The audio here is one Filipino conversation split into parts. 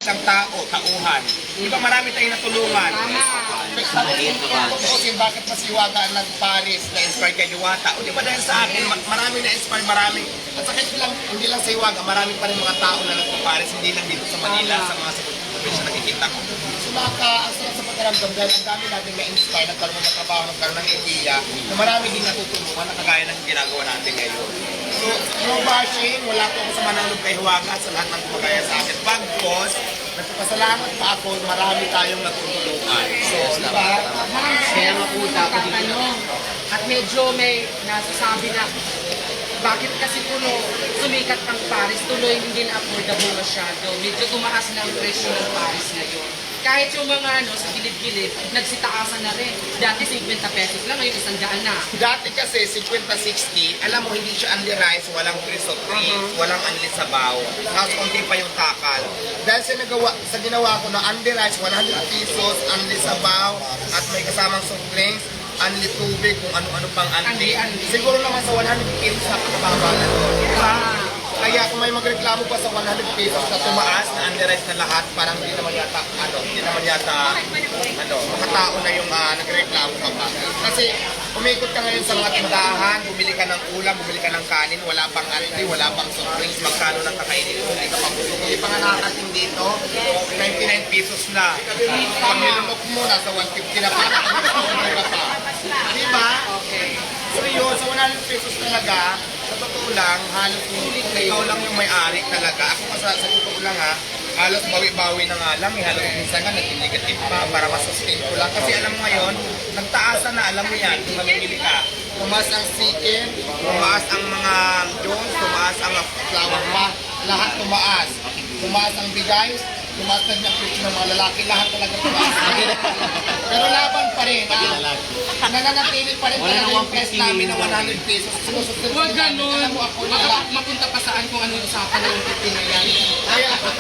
isang tao, tauhan. Di ba marami tayong natulungan? Bakit mas Hiwaga ang nag-Paris na-inspire kay Diwata? O di ba dahil sa akin, marami na-inspire, marami. At sakit lang, hindi lang sa Hiwaga, marami pa rin mga tao na nag-Paris, hindi lang dito sa Manila, sa mga probinsya nakikita ko. Sumaka, ang sarap sa pagkaramdam dahil ang dami natin na-inspire, nagkaroon ng trabaho, nagkaroon ng idea, na marami din natutulungan na kagaya ng ginagawa natin ngayon. So, no bashing, wala po ako sa manalog kay Hiwaga sa lahat ng kumagaya sa akin. Pagkos, nagpapasalamat pa ako, marami tayong natutulungan. So, di ba? Kaya nga po tatanong. At medyo may nasasabi na, bakit kasi puno sumikat ang Paris, tuloy hindi na affordable masyado. Medyo tumaas na ang presyo ng Paris ngayon. Kahit yung mga sa gilid-gilid, nagsitaasan na rin. Dati 50 pesos lang, ngayon 100 na. Dati kasi 50-60, alam mo hindi siya only rice, walang preso walang only sabaw. Tapos konti pa yung takal. Dahil sa ginawa ko na only rice, 100 pesos, only sabaw, at may kasamang soft drinks, only tubig, kung ano-ano pang only. Siguro naman sa 100 pesos na pagkababa na doon. Kaya kung may magreklamo pa sa 100 pesos na tumaas, na only rice na lahat, parang hindi naman yata, mga tao na yung nagreklamo ka pa. Kasi umikot ka ngayon sa mga tindahan, bumili ka ng ulam, bumili ka ng kanin, wala pang only, wala pang soft drinks, magkano ng kakainin mo, hindi ka pa busog. Hindi pa nga nakakating dito, 99 pesos na. Pamilunok mo, nasa 150 na pa, diba? So yun, sa 100 pesos talaga, sa totoo lang, halos ikaw lang yung may-ari talaga. Ako sa totoo lang halos bawi-bawi na nga lang. Halos minsan nga nag-negative pa para masustain ko lang. Kasi alam mo ngayon, nagtaasan na, alam mo yan, kung mamimili ka. Tumaas ang chicken, tumaas ang mga jones, tumaas ang flour pa. Lahat tumaas. Tumaas ang bigay, tumaas na yung presyo ng mga lalaki, lahat talaga tumaas. Pero laban pa rin, nananatili pa rin talaga yung price namin ng 100 pesos. Huwag ganun. Mapunta pa saan kung anong usapan na yung 50 na yan.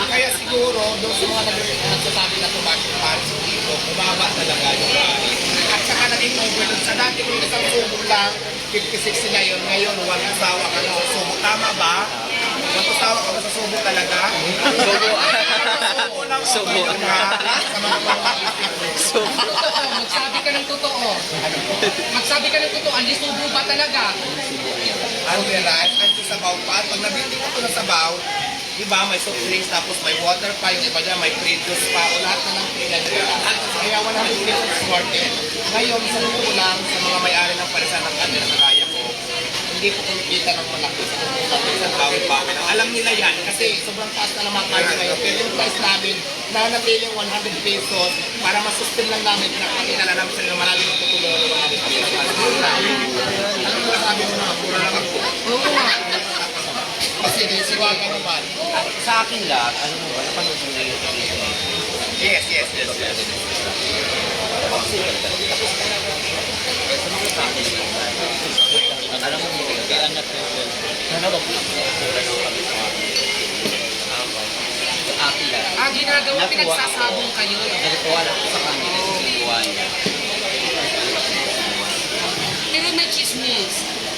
Kaya siguro, doon sa mga nagsasabi na tumaas yung Paris dito, bumaba talaga yung Paris. At saka naging overload. Sa dati kung isang subo lang, 56 na yun. Ngayon, wag usawa ka na sa subo. Tama ba? Wag usawa ka ba sa subo talaga? Subo lang sa mga pang-isip mo. Magsabi ka ng totoo. Magsabi ka ng totoo, andi subo ba talaga? Ano yung rice? Ang sabaw pa. Pag nabili ko ito ng sabaw, diba, may soft drinks, tapos may water pa, yung iba dyan, may pre-juice pa, o lahat na ng pinagyan. Kaya 100 pesos worth it. Ngayon, sa totoo lang, sa mga may-ari ng palisan ng kami na kagaya ko, hindi ko kumikita ng malaki sa totoo lang, sa bawi-bawi lang. Alam nila yan, kasi sobrang taas na naman kaya ngayon. Pero yung price namin, nanatiling 100 pesos, para masustain lang namin, pinakakilala namin sa nila maraming matutulong ng 100 pesos. Alam mo, sabi mo na, pura lang ako. Oo nga. Kasi siwaga naman. Sa akin lang, ano mo ba, napanood mo na yung Yes. alam mo, kaya anak ko yun. Ano ba po? Sa akin lang. Ginagawa, pinagsasabong kayo. Nagkuha lang ko sa kanila sa buwan niya. Pero may chismis.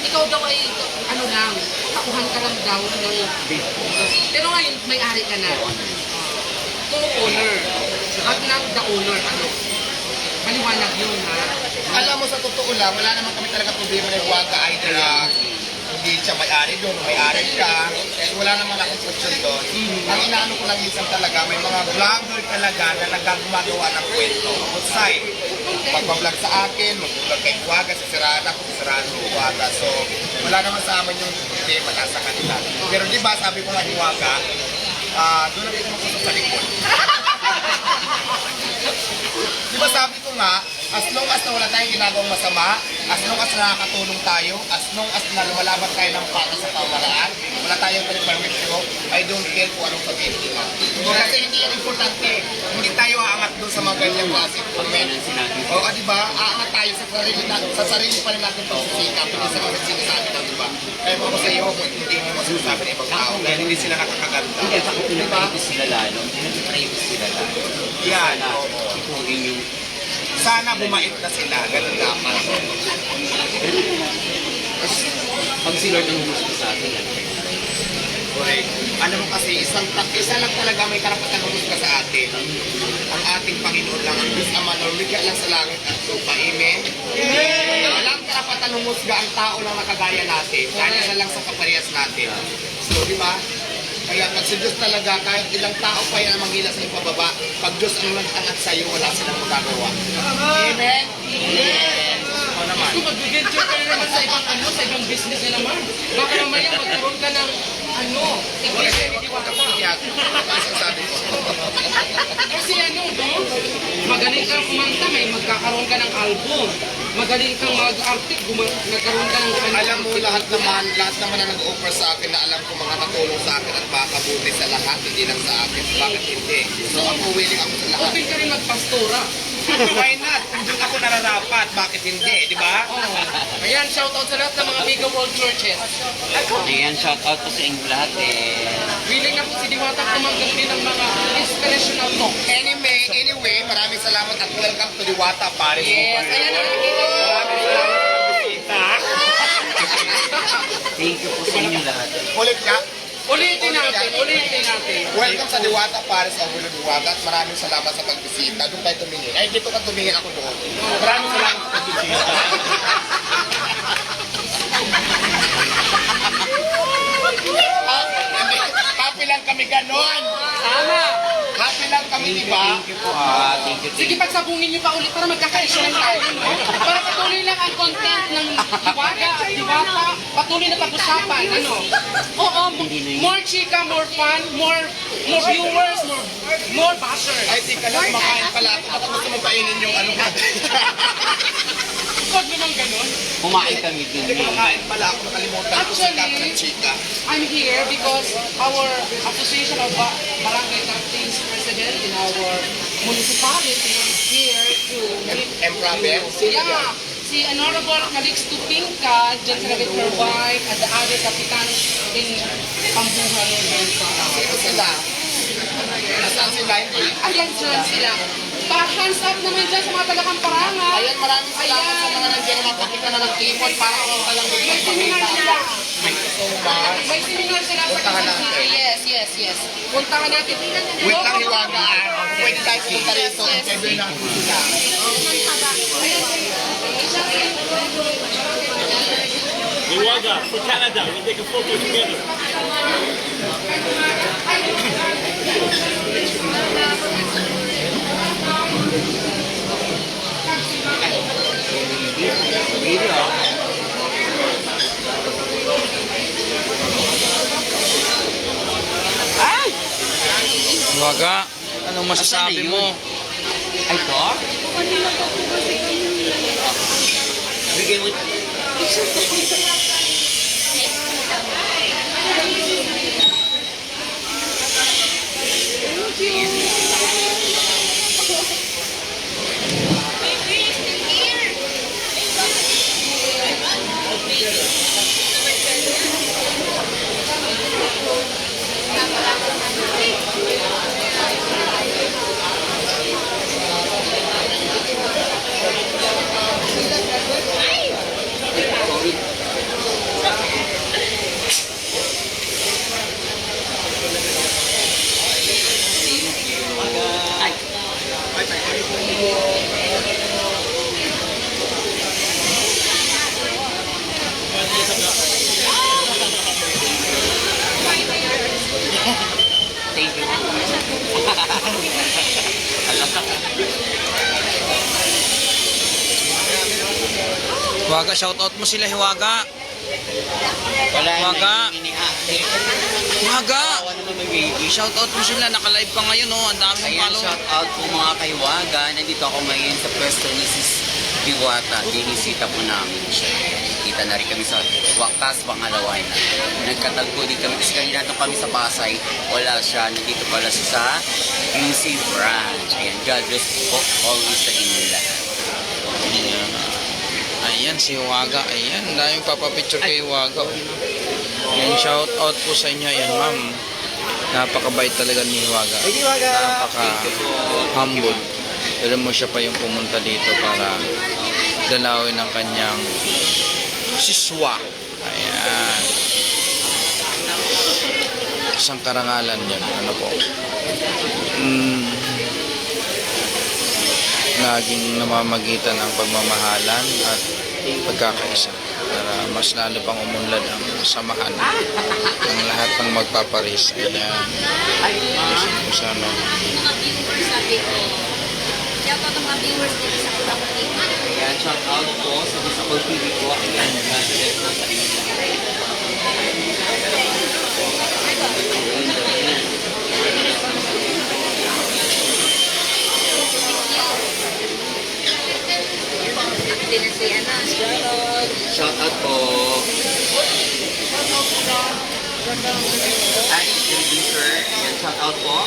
Ikaw daw ay, ano lang, takuhan ka lang daw ng... Pero ngayon, may-ari ka na. Co-owner. At ng the owner, ano? Maliwanag yun, ha? Alam mo, sa totoo lang, wala naman kami talaga problema na Hiwaga either hindi siya may-ari doon, may-ari siya. Eh, wala naman akong question doon. Ang inaano ko lang minsan talaga, may mga vlogger talaga na nagagumagawa ng kwento. Outside, pagbablog sa akin, mag-vlog kay Hiwaga, sisiraan ako, sisiraan ko Hiwaga. So, wala naman sa amin yung problema nasa kanila. Pero di ba, sabi ko nga Hiwaga, doon na dito magpunta sa likod. Di ba sabi ko nga, as long as na wala tayong ginagawang masama, as long as nakakatulong tayo, as long as na lumalaban tayo ng para sa pamamaraan, wala tayong pag-permission, I don't care kung anong sabihin nila. Kasi hindi yan importante. Hindi tayo aangat doon sa mga ganyang klase comment. Oo, di ba? Aangat tayo sa sarili pa rin natin pagsisikap, hindi sa mga sinasabi ng iba. Kaya mo ko sa iyo, kung hindi mo masasabi ng ibang tao, dahil hindi sila nakakaganda. Hindi, bakit pinag-practice sila lalo? Pinag-practice sila lalo. Yan, Na, oo. ipugin yung Sana bumait na sila, ganun dapat. pag si Lord ang humusga sa atin. Correct. Alam mo kasi, isa lang talaga may karapatan humusga sa atin. lang sa langit at lupa. Amen? Walang karapatan humusga ang tao na nakagaya natin. Kanya na lang sa kaparehas natin. So, di ba? Kaya pag si Diyos talaga, kahit ilang tao pa yan ang manghila sa ipababa, pag Diyos ang nagtangat sa iyo, wala silang magagawa. Amen? Amen. Ako naman. Kung mag-venture ka na naman sa ibang sa ibang business na naman. Baka mamaya magkaroon ka ng iglesia ni Diwata. Ano sabi ko? Kasi magaling kang kumanta, may magkakaroon ka ng album. Magaling kang mag-artic, nagkaroon ka ng Alam mo, lahat naman na nag-offer sa akin na alam ko mga katulong sa akin at makakabuti sa lahat, hindi lang sa akin. Bakit hindi? So ako willing ako sa lahat. open ka rin magpastora. Why not? Doon ako nararapat. Bakit hindi? Di ba? Ayan, shoutout sa lahat ng mga Mega World Churches. Ayan, shoutout po sa inyo lahat eh. Willing na po si Diwata tumanggap din ng mga inspirational talk. Anyway, maraming salamat at welcome to Diwata Paris. Yes, ayan na nakikita. Maraming salamat sa bisita. Thank you po sa inyo lahat. Ulit nga. Ulitin natin. Welcome sa Diwata Paris of Buluduwaga at maraming salamat sa pagbisita. Doon tayo tumingin. Ay, dito ka tumingin, ako doon. Maraming salamat sa pagbisita. Happy lang kami ganon. Tama. Happy lang kami, di ba? Thank you po. Thank you. Sige, pagsabungin niyo pa ulit para magkakaisya lang tayo. No? Para patuloy lang ang content ng Diwata at Diwata. Patuloy na pag-usapan. Oo, more chika, more fun, more viewers, more bashers. Ay, tika lang, makain pala ako. Baka gusto mo painin yung ano ka. Huwag naman ganun. Kumain kami din. Makain pala ako. Nakalimutan ko sa kaka ng chika. I'm here because our Association of Barangay Captains President in our municipality is here to meet Embrabe. Yeah, si Honorable Calix Tupinka, dyan sa with her wife, at the other kapitan in Pambuhan. Sino sila? Nasaan sila? Hindi. Ayan dyan sila. Hands up naman dyan sa mga taga-Kamparangan. Ayan, maraming salamat sa mga nandiyan na magpakita na ng keyboard para ako talang dito. May seminar sila. Thank you so much. May seminar sila sa Puntahan Kamparangan. natin. Yes. Puntahan natin. Wait lang, Hiwaga. Pwede tayo pumunta rito. Pwede na sila. Iwaga, for Canada, we take a photo together. Waga, anong masasabi mo? Ay, to? Bigay mo. Thank you. Waga, shoutout mo sila, Hiwaga. Wala Waga. Waga! Awa naman may baby. Shoutout mo sila, naka-live pa ngayon, oh. Ang dami mong Ayan, follow. shout out po mga kaiwaga. Nandito ako ngayon sa pwesto ni Sis Diwata. Dinisita po namin siya. Kita na rin kami sa wakas pangalawa na. Nagkatagpo din kami kasi kanina doon kami sa Pasay. Wala siya. Nandito pala siya sa UC branch. Ayan, God bless po always sa inyo lahat. Ayan. Ayan, si Waga. Ayan, ang daming papapicture kay Waga. Ayan, shoutout po sa inyo. Ayan, ma'am. Napakabait talaga ni Waga. Napaka-humble. Alam mo, siya pa yung pumunta dito para dalawin ang kanyang siswa. Ayan. Isang karangalan yan. Ano po? laging namamagitan ang pagmamahalan at pagkakaisa para mas lalo pang umunlad ang samahan ng lahat ng magpaparis. Ayan. Kung sana. Ayan, shout out po sa Bisacol TV po. Ayan, nag-represent po sa inyo. Shout out po. Ay, producer. Ayan, shout out po.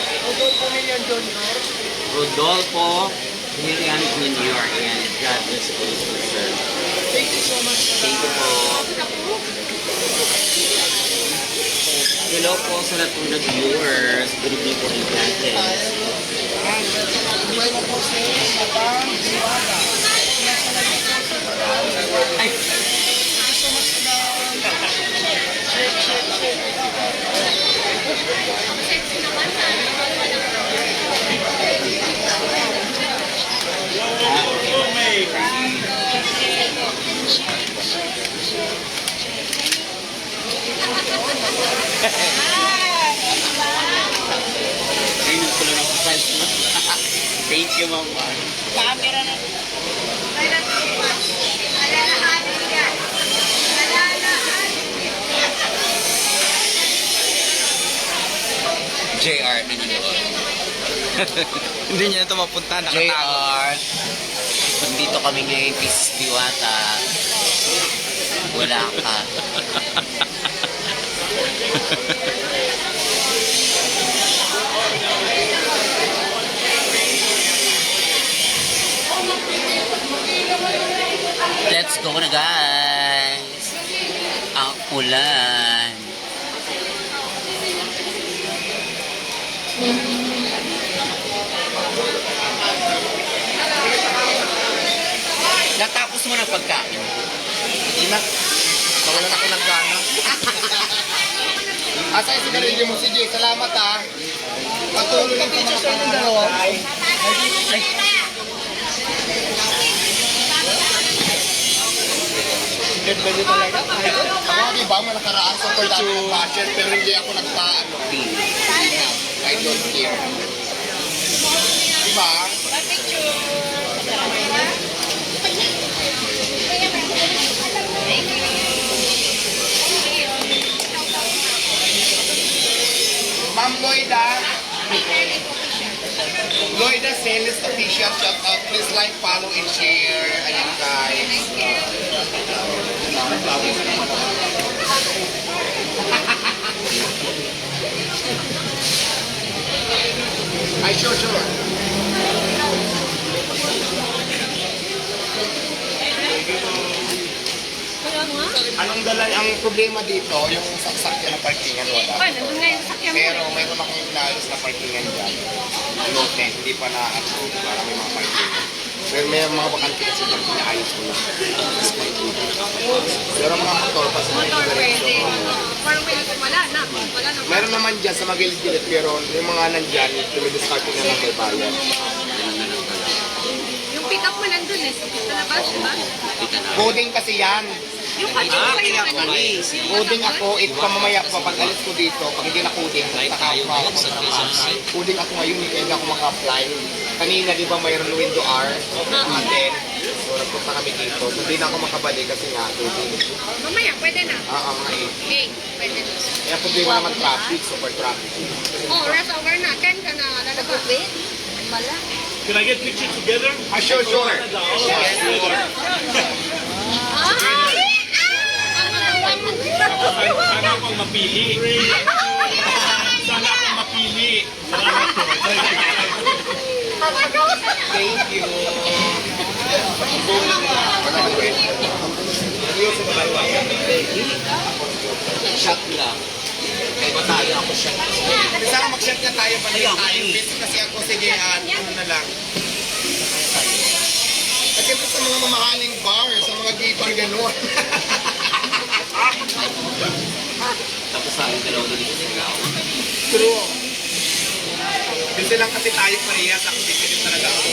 Rodolfo Miriam Jr. Ayan, God bless po, sir. Thank you so much. Thank you po. Hello po sa lahat po ng viewers. Good evening po, Implantes. Ay, ayun ko lang ako sa Thank you, mama. JR, Hindi niya ito mapunta, nakatago. JR, nandito kami ngayon, Pieces Diwata. Wala ka. Let's go na, guys. Ang ulan. Natapos mo ng pagkain. Hindi na. Nawalan ako ng gana. Asa yung sigarilyo mo si Jay? Salamat ha. Patuloy lang po mga dalawa. Ay, Ganda nyo talaga. Ako di ba, malakaraan sa ko dami ng budget pero hindi ako nagpaano. I don't care. Diba? Ma'am Lloyda. Lloyda Celis Official, shout out. Please like, follow, and share. Ayan guys. Ay, sure. Anong dala, ang problema dito, yung saksakan na parkingan wala. Pero mayroon akong inaayos na parkingan dyan. Lote, hindi pa na-approve para may mga parkingan. Pero may mga bakante kasi dyan, inaayos ko lang. Pero mga motor pa sa mga pwede. Parang wala na. meron naman dyan sa magilid-gilid, pero yung mga nandyan, tumidiscard na lang may bayan. Yung pick up mo nandun eh. Sa labas, diba? Coding kasi yan. Yung kanya ko pa yung ano. Coding ako, mamaya pag alis ko dito, pag hindi na coding, coding ako ngayon, kaya hindi ako maka-apply. Kanina, di ba, mayroon window R, atin. So, nagpunta kami dito. So, hindi na ako makabalik kasi nga, coding. Mamaya, pwede na. Mga 8. Pwede na. Kaya problema naman traffic, super traffic. Oh, rest over na. 10 ka na lalabas. Can I get pictures together? Sure. Sana akong mapili. Sana akong mapili. Salamat po. Thank you. shot lang. Kaya ba tayo ako shot? Sana mag-shot na tayo, balik tayo. Busy kasi ako, sige, ano na lang. Kasi sa mga mamahaling bar, sa mga gay bar, gano'n. Tapos sa akin dalawa na dito sa True. Kasi lang kasi tayo parehas, ako din talaga ako.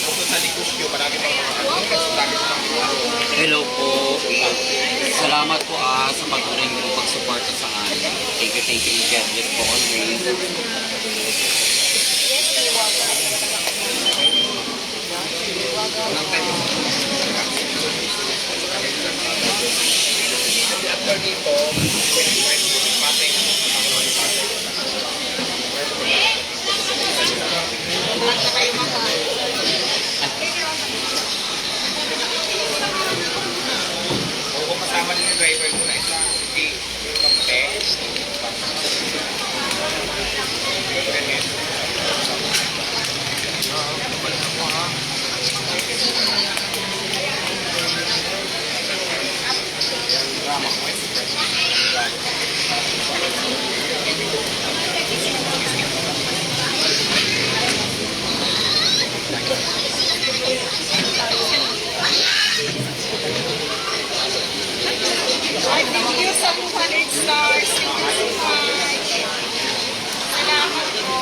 Bukod sa Ligusyo, marami pang mga dami pang Hello po. Salamat po sa patuloy mo pagsuporta sa amin. Thank you, God bless po always. after dito, pwede pati. O kung kasama din yung driver mo na isa, hindi mabuti. I thank you sa 200 stars. Thank you so much. Salamat po.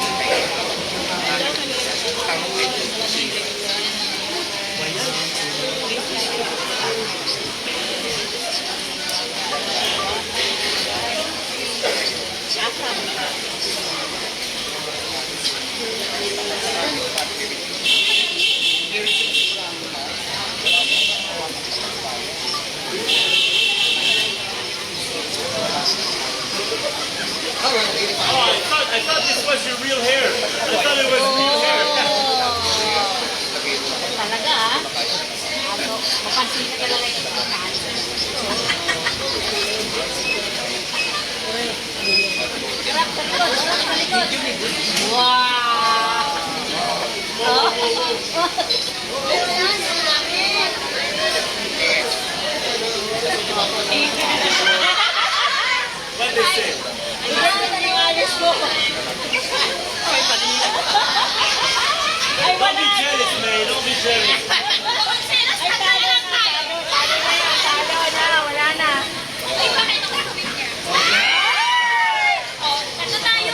Oh, I thought this was your real hair. I thought it was real hair. Talaga ah. Ano, mapansin ka talaga ito sa harap sa likod. Wow! Oh. Pero yan, namin. What they say? Don't be jealous, May. Don't be jealous. Ay, talo na, wala na. Ay, bakit ako nakapicture? Oh, ito tayo.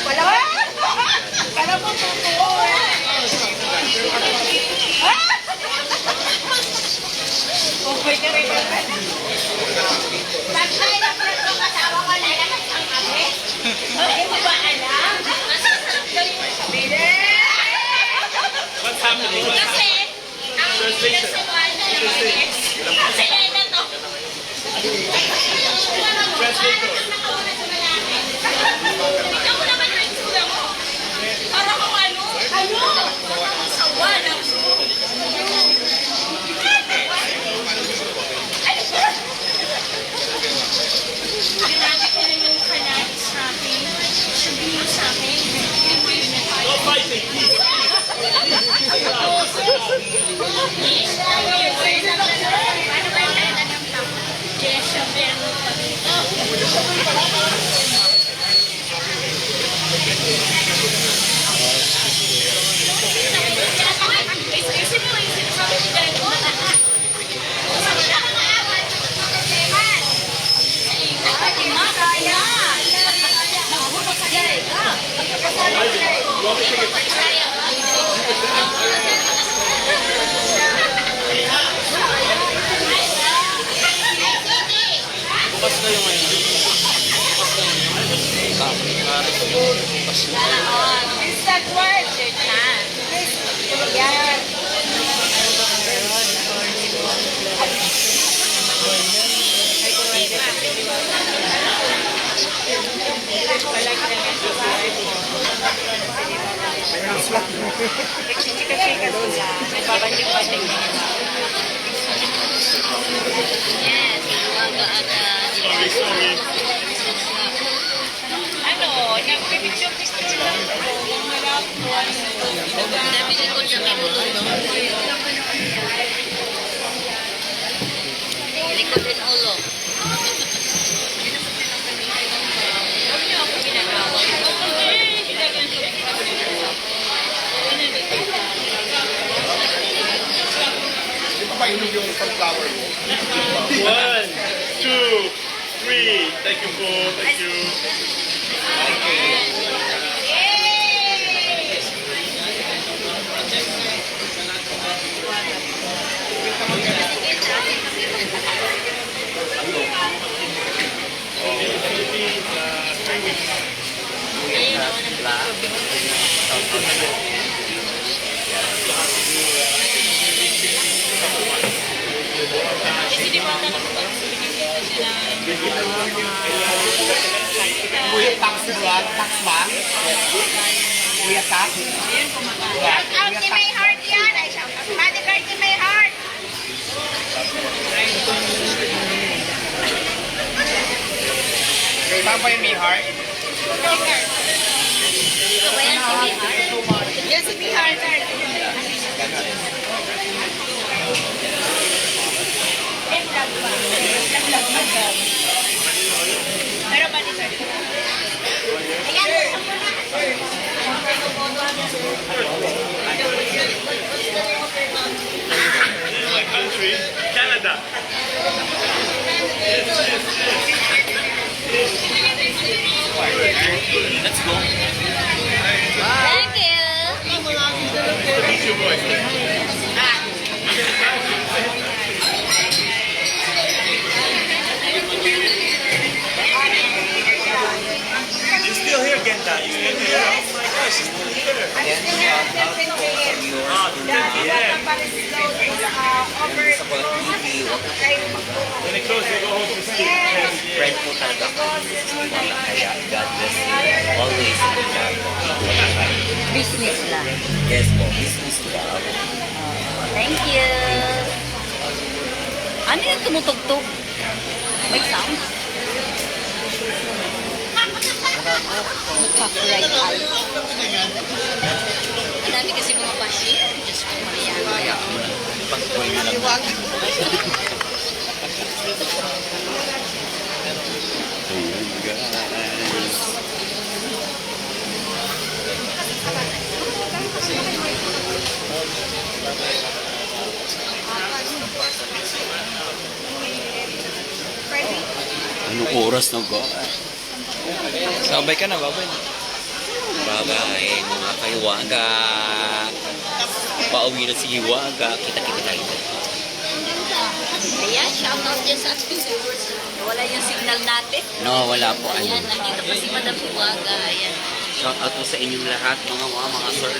Wala ba? Wala mo tutuo okay ka rin. Pagkay na pala itong kasawa ko na lakas ang kami. Hindi mo ba alam? Masasarap daw yung kabili. What's happening? What's Kasi, happening? ang nagsimuhan na yung mga ex. Kasi na to. Translator. Nakauna sa malaki. Ikaw mo naman yung itsura mo. Para kung ano? Ano? Sawa na. Ginamit ko na yung kalat sa akin. Sabihin mo sa akin. Hindi mo yun na. No fighting, please. You want me to take a picture? Bukas na yung ngayon. Bukas na yung bukas na. Instant word. Yan. Sorry, sorry. Ano, nagpipicture-picture lang po. Wala po. Nabili ko siya likod din ulo. Huwag niyo ako ginagawa. Di ba painom yung sunflower mo? 1, 2, 3. Thank you po. Thank you. Kasi di ba tanong ko, Kuya tax vlog, tax ba? Kuya tax? shout out ni May Heart yan. Ay, shout out. Bodyguard ni May Heart. Saan ba yung may heart? Ito ba yan si May Heart? Yan si May Heart. Pero ba dito? Ayan. Country, Canada. Let's go. Thank you. Meet you boys. You're still here, Genta. You're still here. Oh my gosh, you're still here. Yeah. When it closes, they go home to sleep. Friend po talaga kami. Wala kaya God bless you. Always in love. Business lang. Yes po, business love. Thank you. Ano yung tumutugtog? May sound? Copyright eye. Ang dami kasi mga bashi. Diyos ko, Maria. Kaya pag-pray na lang. Anong oras na ba? Sabay ka na, babay. Bye-bye, mga kaiwaga. Pauwi na si Hiwaga. Kita-kita tayo. Ayan, shoutout dyan sa ating viewers. Wala yung signal natin. No, wala po. Ayan, nandito pa si Madam Hiwaga. Ayan. Shout out po sa inyong lahat, mga sir.